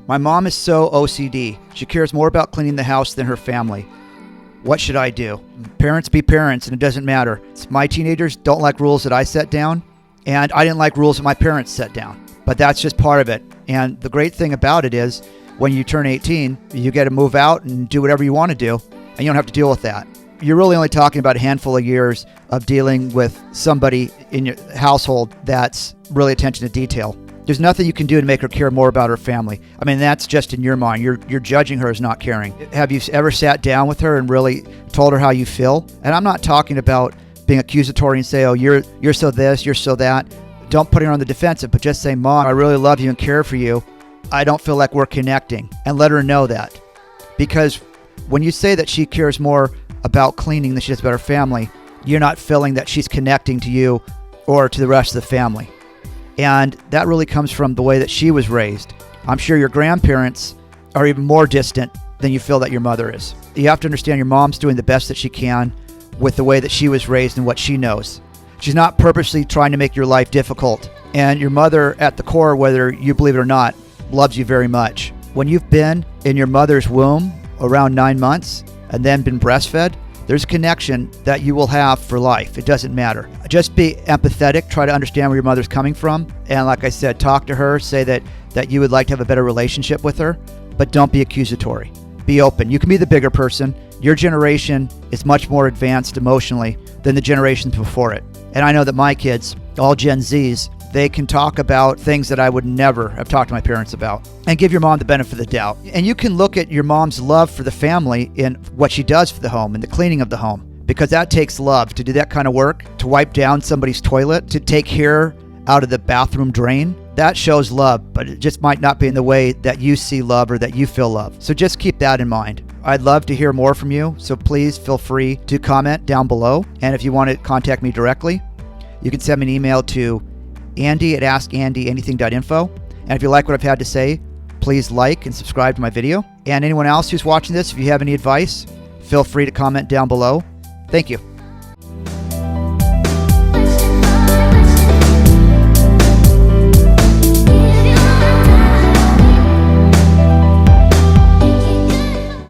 My mom is so OCD. She cares more about cleaning the house than her family. What should I do? Parents be parents, and it doesn't matter. My teenagers don't like rules that I set down, and I didn't like rules that my parents set down. But that's just part of it. And the great thing about it is when you turn 18, you get to move out and do whatever you want to do, and you don't have to deal with that. You're really only talking about a handful of years of dealing with somebody in your household that's really attention to detail. There's nothing you can do to make her care more about her family. I mean, that's just in your mind. You're judging her as not caring. Have you ever sat down with her and really told her how you feel? And I'm not talking about being accusatory and say, oh, you're so this, you're so that. Don't put her on the defensive, but just say, Mom, I really love you and care for you. I don't feel like we're connecting. And let her know that. Because when you say that she cares more about cleaning than she does about her family, you're not feeling that she's connecting to you or to the rest of the family. And that really comes from the way that she was raised. I'm sure your grandparents are even more distant than you feel that your mother is. You have to understand your mom's doing the best that she can with the way that she was raised and what she knows. She's not purposely trying to make your life difficult. And your mother, at the core, whether you believe it or not, loves you very much. When you've been in your mother's womb around 9 months and then been breastfed, there's a connection that you will have for life. It doesn't matter. Just be empathetic. Try to understand where your mother's coming from. And like I said, talk to her. Say that you would like to have a better relationship with her, but don't be accusatory. Be open. You can be the bigger person. Your generation is much more advanced emotionally than the generations before it. And I know that my kids, all Gen Zs, they can talk about things that I would never have talked to my parents about. And give your mom the benefit of the doubt. And you can look at your mom's love for the family in what she does for the home and the cleaning of the home. Because that takes love to do that kind of work, to wipe down somebody's toilet, to take hair out of the bathroom drain. That shows love, but it just might not be in the way that you see love or that you feel love. So just keep that in mind. I'd love to hear more from you, so please feel free to comment down below. And if you want to contact me directly, you can send me an email to andy@askandyanything.info. And if you like what I've had to say, please like and subscribe to my video. And anyone else who's watching this, if you have any advice, feel free to comment down below. Thank you.